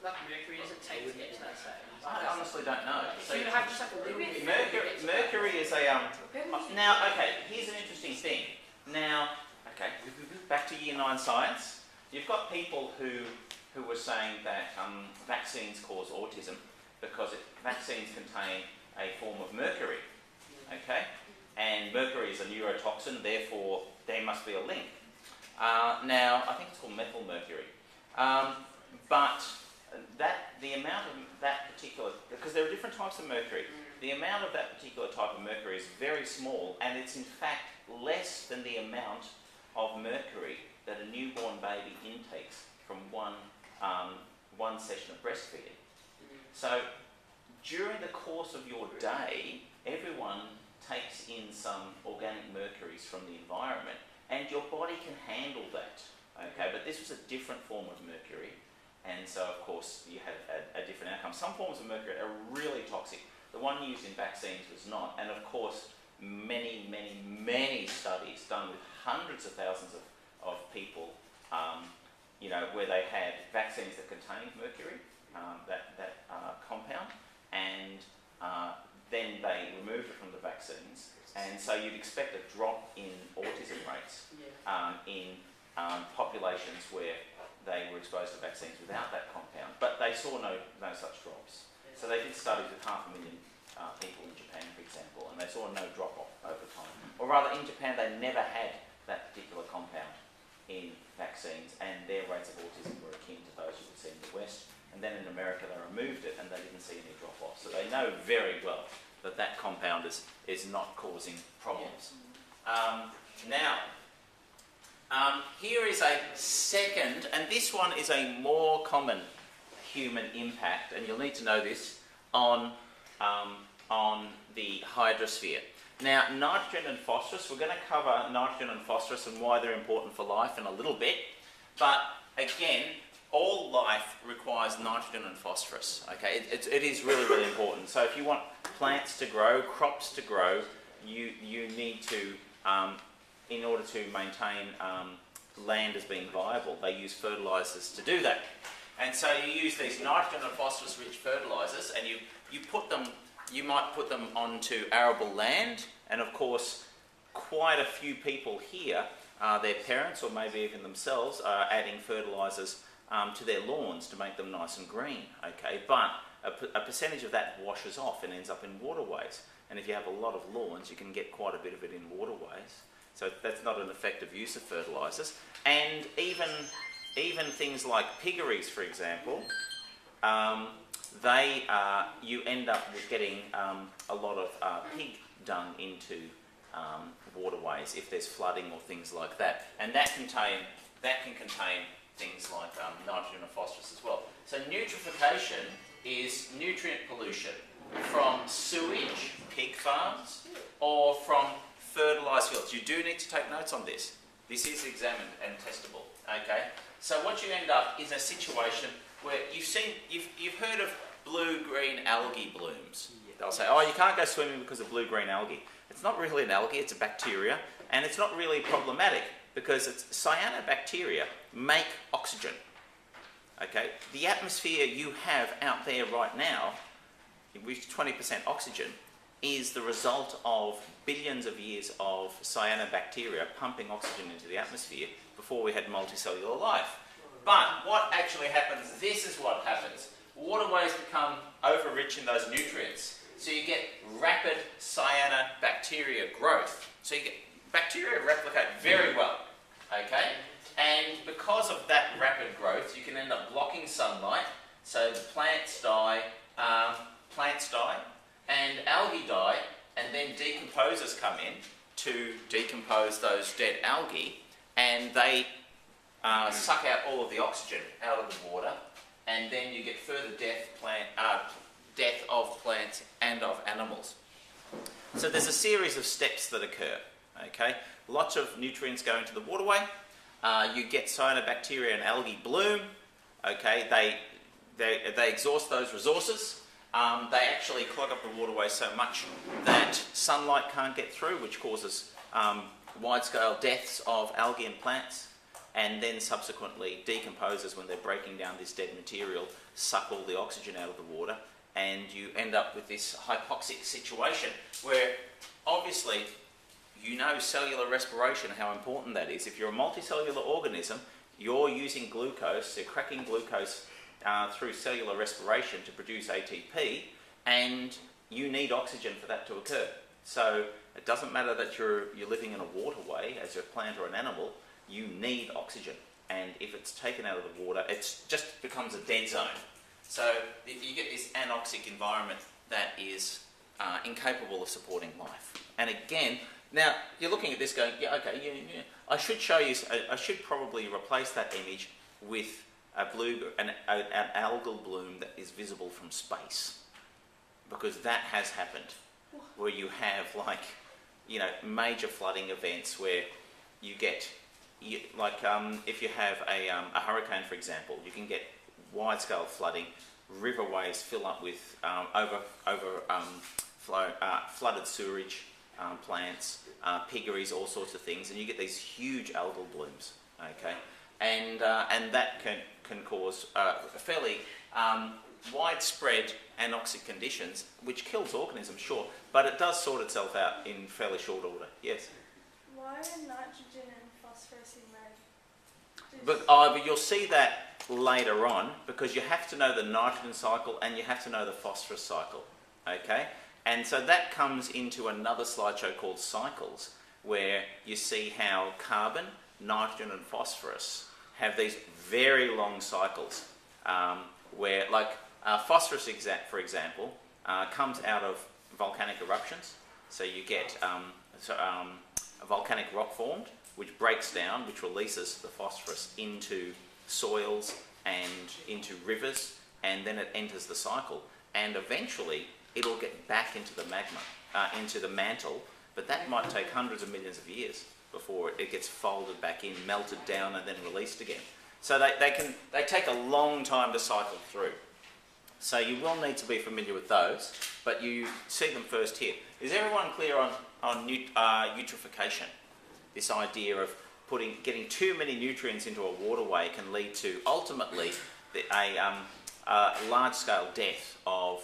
that mercury does it take to get to that stage? I honestly don't know. So you have just like a little bit. Mercury is a now. Okay, here's an interesting thing. Now, okay, back to Year 9 science. You've got people who were saying that vaccines cause autism because vaccines contain a form of mercury. Okay, and mercury is a neurotoxin, therefore there must be a link. Now, I think it's called methyl mercury, but the amount of that particular, because there are different types of mercury, the amount of that particular type of mercury is very small, and it's in fact less than the amount of mercury that a newborn baby intakes from one session of breastfeeding. So during the course of your day, everyone takes in some organic mercuries from the environment, and your body can handle that. Okay, but this was a different form of mercury, and so of course you had a different outcome. Some forms of mercury are really toxic. The one used in vaccines was not, and of course many studies done with hundreds of thousands of people, where they had vaccines that contained mercury, that compound, and then they removed it from the vaccines, and so you'd expect a drop in autism rates in populations where they were exposed to vaccines without that compound, but they saw no such drops. So they did studies with 500,000 people in Japan, for example, and they saw no drop-off over time. Or rather, in Japan, they never had that particular compound in vaccines, and their rates of autism were akin to those you would see in the West. And then in America, they removed it, and they didn't see any drop-off. So they know very well that that compound is not causing problems. Here is a second, and this one is a more common human impact, and you'll need to know this, on the hydrosphere. Now, nitrogen and phosphorus, we're going to cover nitrogen and phosphorus and why they're important for life in a little bit, but again, all life requires nitrogen and phosphorus. Okay, it is really important. So if you want plants to grow, crops to grow, you need to, in order to maintain land as being viable, they use fertilisers to do that. And so you use these nitrogen and phosphorus rich fertilisers, and you might put them onto arable land, and of course quite a few people here, their parents or maybe even themselves, are adding fertilisers to their lawns to make them nice and green. Okay, but a percentage of that washes off and ends up in waterways, and if you have a lot of lawns you can get quite a bit of it in waterways, so that's not an effective use of fertilisers. And even things like piggeries, for example, you end up with getting a lot of pig dung into waterways if there's flooding or things like that, and that can contain things like nitrogen and phosphorus as well. So eutrophication is nutrient pollution from sewage, pig farms, or from fertilised fields. You do need to take notes on this. This is examined and testable. Okay. So what you end up is a situation where you've heard of blue-green algae blooms. They'll say, oh, you can't go swimming because of blue-green algae. It's not really an algae, it's a bacteria, and it's not really problematic because cyanobacteria make oxygen. Okay, the atmosphere you have out there right now, which is 20% oxygen, is the result of billions of years of cyanobacteria pumping oxygen into the atmosphere before we had multicellular life. But what actually happens, this is what happens. Waterways become over-rich in those nutrients, so you get rapid cyanobacteria growth. So you get bacteria replicate very well, okay? And because of that rapid growth, you can end up blocking sunlight, so the plants die, and algae die, and then decomposers come in to decompose those dead algae, and they suck out all of the oxygen out of the water, and then you get further death of plants and of animals. So there's a series of steps that occur. Okay, lots of nutrients go into the waterway. You get cyanobacteria and algae bloom. Okay, they exhaust those resources. They actually clog up the waterway so much that sunlight can't get through, which causes wide-scale deaths of algae and plants. and then subsequently decomposes when they're breaking down this dead material, suck all the oxygen out of the water, and you end up with this hypoxic situation where obviously you know cellular respiration, how important that is. If you're a multicellular organism, you're using glucose, you're cracking glucose through cellular respiration to produce ATP, and you need oxygen for that to occur. So it doesn't matter that you're living in a waterway as a plant or an animal, you need oxygen. And if it's taken out of the water, it just becomes a dead zone. So you get this anoxic environment that is incapable of supporting life. And again, now you're looking at this going, yeah, okay, yeah. I should show you, I should probably replace that image with an algal bloom that is visible from space. Because that has happened, where you have major flooding events where you get, if you have a hurricane, for example, you can get wide-scale flooding, riverways fill up with flooded sewage plants, piggeries, all sorts of things, and you get these huge algal blooms, okay? And that can cause fairly widespread anoxic conditions, which kills organisms, sure, but it does sort itself out in fairly short order. Yes? Why are nitrogen and phosphorus in red? But you'll see that later on, because you have to know the nitrogen cycle and you have to know the phosphorus cycle, okay? And so that comes into another slideshow called cycles, where you see how carbon, nitrogen and phosphorus have these very long cycles, where phosphorus, for example, comes out of volcanic eruptions. So you get a volcanic rock formed, which breaks down, which releases the phosphorus into soils and into rivers, and then it enters the cycle. And eventually, it'll get back into the magma, into the mantle, but that might take hundreds of millions of years before it gets folded back in, melted down, and then released again. So they take a long time to cycle through. So you will need to be familiar with those, but you see them first here. Is everyone clear on eutrophication? This idea of getting too many nutrients into a waterway can lead to ultimately a large-scale death of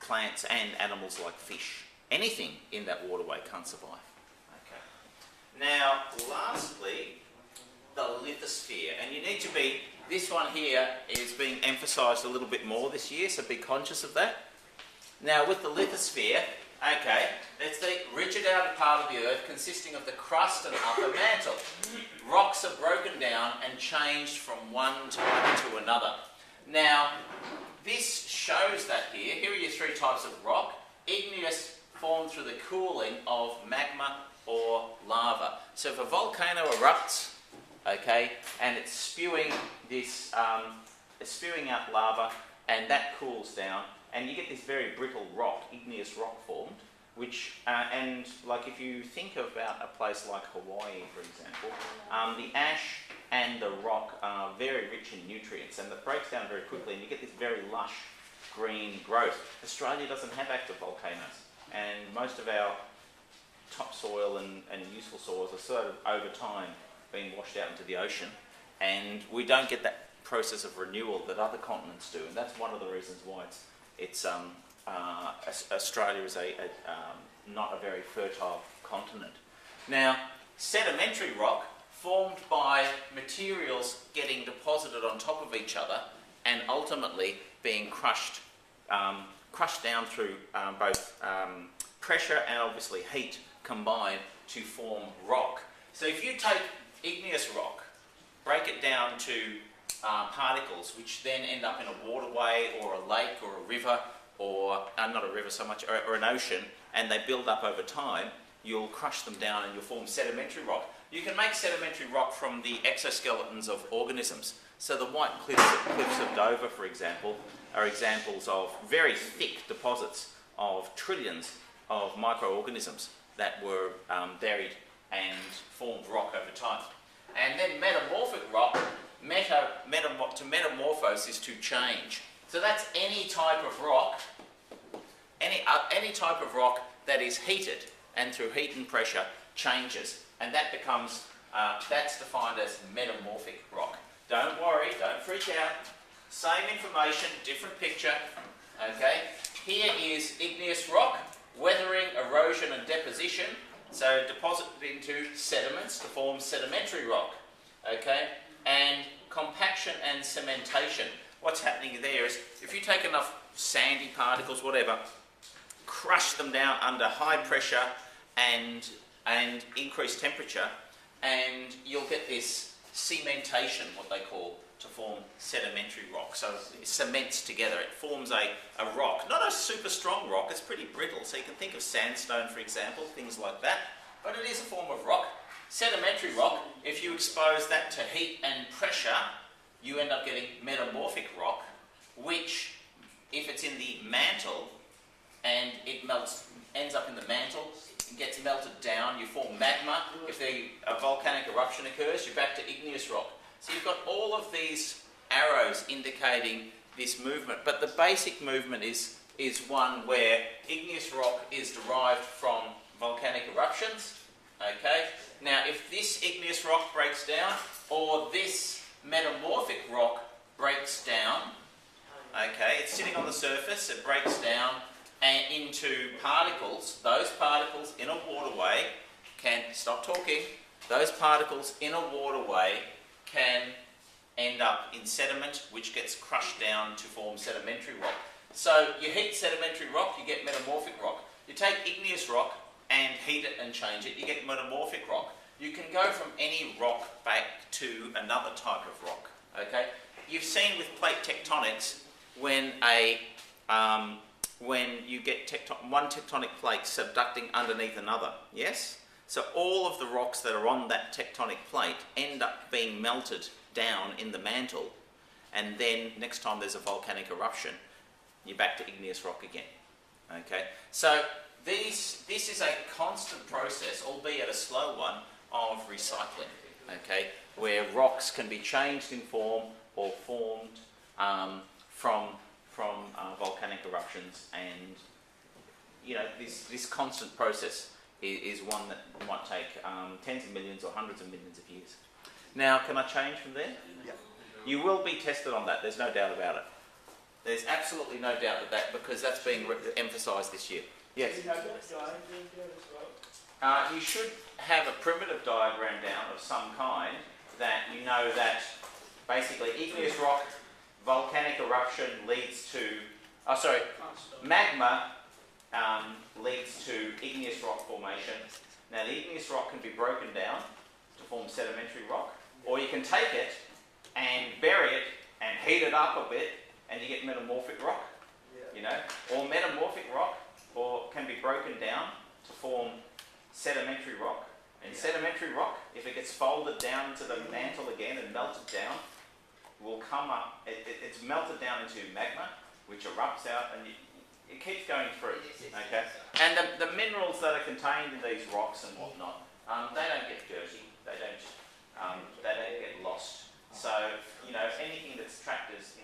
plants and animals like fish. Anything in that waterway can't survive. Okay. Now, lastly, the lithosphere, and you need to be. This one here is being emphasised a little bit more this year, so be conscious of that. Now, with the lithosphere, okay, it's the rigid outer part of the Earth consisting of the crust and upper mantle. Rocks are broken down and changed from one type to another. Now, this shows that here. Here are your three types of rock. Igneous, formed through the cooling of magma or lava. So if a volcano erupts, okay, and it's spewing this, spewing out lava, and that cools down, and you get this very brittle rock, igneous rock formed, which, and like if you think about a place like Hawaii, for example, the ash and the rock are very rich in nutrients, and it breaks down very quickly, and you get this very lush green growth. Australia doesn't have active volcanoes, and most of our topsoil and useful soils are sort of over time being washed out into the ocean, and we don't get that process of renewal that other continents do, and that's one of the reasons why Australia is not a very fertile continent. Now, sedimentary rock formed by materials getting deposited on top of each other and ultimately being crushed down through both pressure and obviously heat combined to form rock. So if you take igneous rock, break it down to particles which then end up in a waterway or a lake or a river, or not a river so much, or an ocean, and they build up over time, you'll crush them down and you'll form sedimentary rock. You can make sedimentary rock from the exoskeletons of organisms. So the white cliffs of Dover, for example, are examples of very thick deposits of trillions of microorganisms that were buried and formed rock over time. And then metamorphic rock, to metamorphose is to change. So that's any type of rock, any type of rock that is heated and through heat and pressure changes, and that becomes That's defined as metamorphic rock. Don't worry, don't freak out. Same information, different picture. Okay. Here is igneous rock, weathering, erosion and deposition. So deposited into sediments to form sedimentary rock. Okay. And compaction and cementation. What's happening there is if you take enough sandy particles, whatever, crush them down under high pressure and increased temperature, and you'll get this cementation, what they call, to form sedimentary rock. So it cements together, it forms a rock. Not a super strong rock, it's pretty brittle. So you can think of sandstone, for example, things like that. But it is a form of rock. Sedimentary rock, if you expose that to heat and pressure, you end up getting metamorphic rock, which, if it's in the mantle and it melts, ends up in the mantle, it gets melted down, you form magma. If a volcanic eruption occurs, you're back to igneous rock. So you've got all of these arrows indicating this movement, but the basic movement is one where igneous rock is derived from volcanic eruptions. Okay. Now, if this igneous rock breaks down, or this metamorphic rock breaks down, okay, it's sitting on the surface, it breaks down and into particles. Those particles in a waterway can, stop talking, those particles in a waterway can end up in sediment, which gets crushed down to form sedimentary rock. So you heat sedimentary rock, you get metamorphic rock. You take igneous rock and heat it and change it, you get metamorphic rock. You can go from any rock back to another type of rock. Okay, you've seen with plate tectonics when you get one tectonic plate subducting underneath another. Yes, so all of the rocks that are on that tectonic plate end up being melted down in the mantle, and then next time there's a volcanic eruption, you're back to igneous rock again. Okay, so this is a constant process, albeit a slow one, of recycling. Okay, where rocks can be changed in form or formed from volcanic eruptions, and you know this constant process is one that might take tens of millions or hundreds of millions of years. Now, can I change from there? Yeah. You will be tested on that. There's no doubt about it. There's absolutely no doubt of that, because that's being emphasised this year. Yes. You should have a primitive diagram down of some kind that you know that basically igneous rock, volcanic eruption leads to, magma leads to igneous rock formation. Now the igneous rock can be broken down to form sedimentary rock, or you can take it and bury it and heat it up a bit and you get metamorphic rock, you know, or metamorphic rock can be broken down to form sedimentary rock. And sedimentary rock, if it gets folded down into the mantle again and melted down, will come up, it's melted down into magma, which erupts out, and it keeps going through, okay? And the minerals that are contained in these rocks and whatnot, they don't get dirty, they don't get lost. So, you know, anything that's trapped is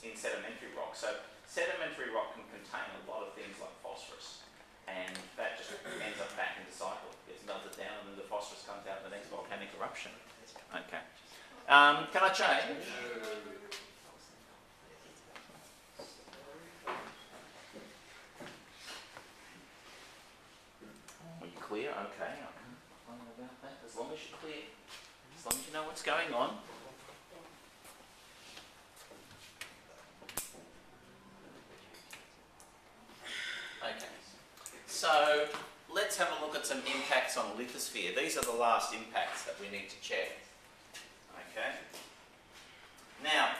in sedimentary rock. So sedimentary rock can contain a lot of things like phosphorus, and that just ends up back in the cycle. It gets melted down and then the phosphorus comes out in the next volcanic eruption. Okay. Can I change? Are you clear? Okay. I can't complain about that. As long as you're clear. As long as you know what's going on. Okay. So let's have a look at some impacts on lithosphere. These are the last impacts that we need to check. Okay. Now,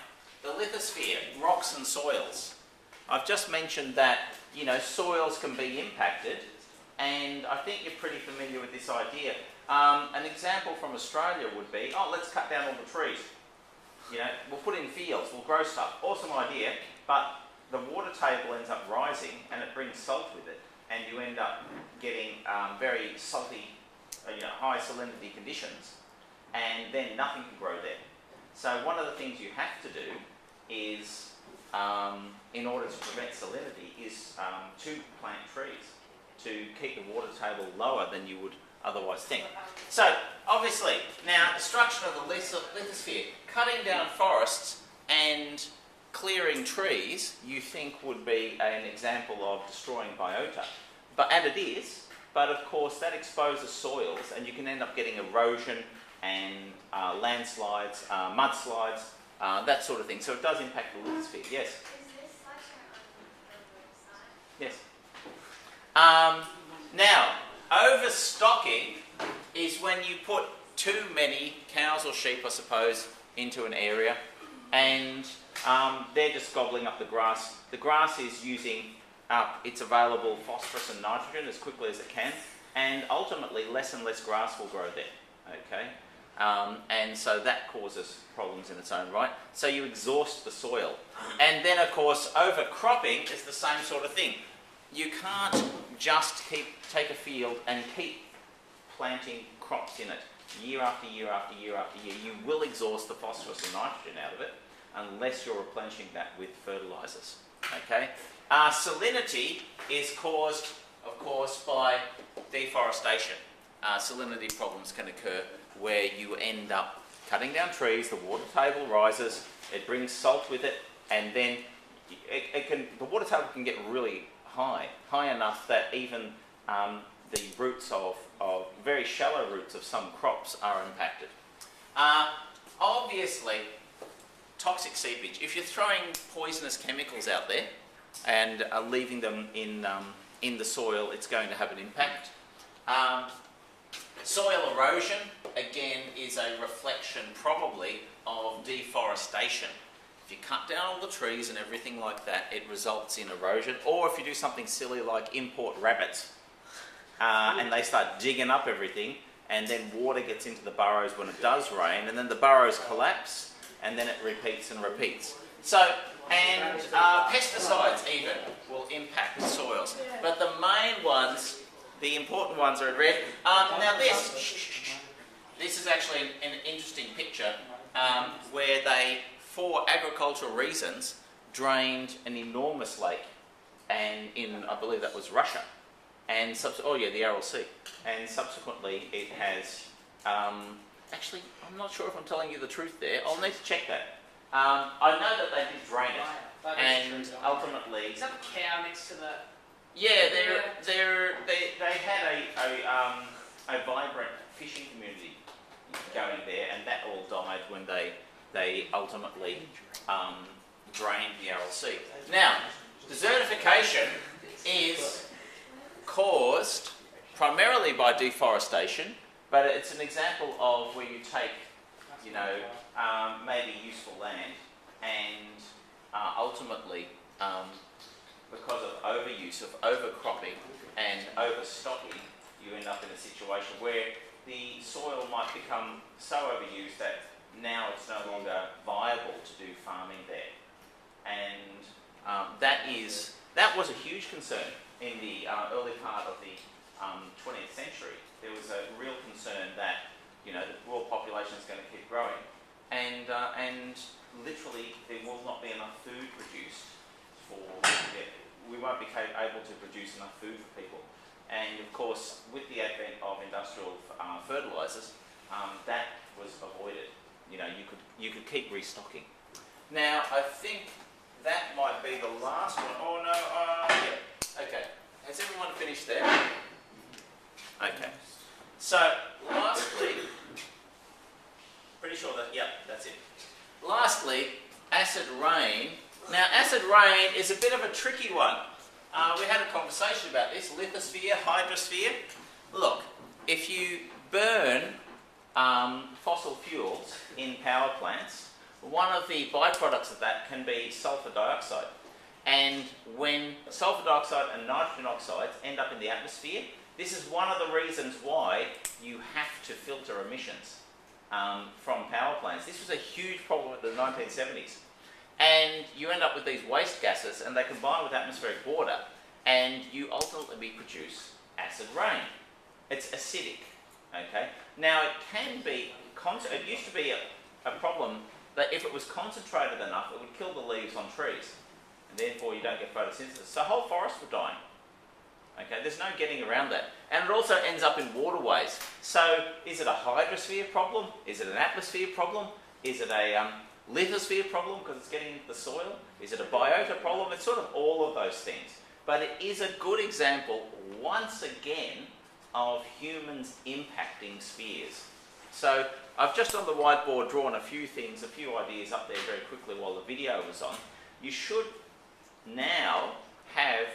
the lithosphere, rocks and soils. I've just mentioned that, you know, soils can be impacted, and I think you're pretty familiar with this idea. An example from Australia would be, let's cut down all the trees. You know, we'll put in fields, we'll grow stuff. Awesome idea, but the water table ends up rising and it brings salt with it, and you end up getting very salty, high salinity conditions, and then nothing can grow there. So one of the things you have to do is, in order to prevent salinity, is to plant trees to keep the water table lower than you would otherwise think. So, obviously, now destruction of the lithosphere, cutting down forests and clearing trees, you think would be an example of destroying biota. And it is, but of course that exposes soils and you can end up getting erosion and landslides, mudslides, that sort of thing. So it does impact the lithosphere, yes? Is this lecture on the website? Yes. Now, overstocking is when you put too many cows or sheep, I suppose, into an area and they're just gobbling up the grass. The grass is using up its available phosphorus and nitrogen as quickly as it can, and ultimately less and less grass will grow there, okay? And so that causes problems in its own right. So you exhaust the soil. And then, of course, overcropping is the same sort of thing. You can't just take a field and keep planting crops in it year after year after year after year. You will exhaust the phosphorus and nitrogen out of it unless you're replenishing that with fertilisers. Okay? Salinity is caused, of course, by deforestation. Salinity problems can occur where you end up cutting down trees, the water table rises, it brings salt with it, and then the water table can get really high enough that even the roots of very shallow roots of some crops are impacted. Obviously, toxic seepage. If you're throwing poisonous chemicals out there and leaving them in the soil, it's going to have an impact. Soil erosion, again, is a reflection probably of deforestation. If you cut down all the trees and everything like that, it results in erosion. Or if you do something silly like import rabbits and they start digging up everything, and then water gets into the burrows when it does rain, and then the burrows collapse, and then it repeats and repeats. So, and pesticides even will impact the soils. But the main ones, the important ones are in red. Now this is actually an interesting picture where they, for agricultural reasons, drained an enormous lake, and I believe that was Russia, and the Aral Sea, and subsequently it has. Actually, I'm not sure if I'm telling you the truth there. I'll need to check that. I know that they did drain it, and ultimately. Is that the cow next to the? Yeah, they had a vibrant fishing community going there, and that all died when they ultimately drained the Aral Sea. Now, desertification is caused primarily by deforestation, but it's an example of where you take, maybe useful land, and ultimately, because of overuse, of overcropping and overstocking, you end up in a situation where the soil might become so overused that now it's no longer viable to do farming there. And that was a huge concern in the early part of the 20th century. There was a real concern that the world population is going to keep growing, and literally there will not be enough food produced we won't be able to produce enough food for people. And of course, with the advent of industrial fertilisers, that was avoided. You could keep restocking. Now, I think that might be the last one. Oh no, yeah. Okay. Has everyone finished there? Okay. So, lastly, pretty sure that, that's it. Lastly, acid rain. Now, acid rain is a bit of a tricky one. We had a conversation about this, lithosphere, hydrosphere. Look, if you burn fossil fuels in power plants, one of the byproducts of that can be sulfur dioxide. And when sulfur dioxide and nitrogen oxides end up in the atmosphere, this is one of the reasons why you have to filter emissions from power plants. This was a huge problem in the 1970s. And you end up with these waste gases, and they combine with atmospheric water, and you ultimately produce acid rain. It's acidic, okay? Now, it can be, it used to be a problem that if it was concentrated enough, it would kill the leaves on trees, and therefore you don't get photosynthesis. So whole forests were dying, okay? There's no getting around that. And it also ends up in waterways. So is it a hydrosphere problem? Is it an atmosphere problem? Is it a lithosphere problem because it's getting into the soil? Is it a biota problem? It's sort of all of those things. But it is a good example, once again, of humans impacting spheres. So I've just on the whiteboard drawn a few things, a few ideas up there very quickly while the video was on. You should now have,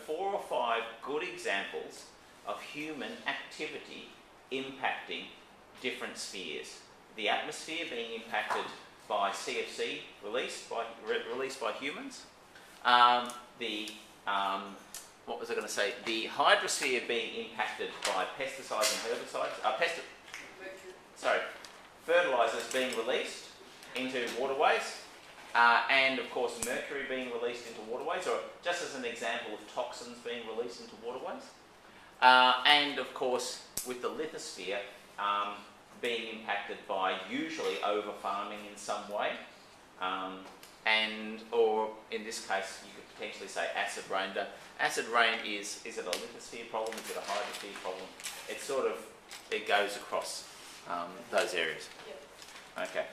4 or 5 good examples of human activity impacting different spheres. The atmosphere being impacted by CFC released by humans. The hydrosphere being impacted by pesticides and herbicides. Fertilisers being released into waterways. And of course mercury being released into waterways, or just as an example of toxins being released into waterways. And of course with the lithosphere being impacted by usually over farming in some way, or in this case you could potentially say acid rain. But acid rain is it a lithosphere problem, is it a hydrosphere problem? It goes across those areas. Yep. Okay.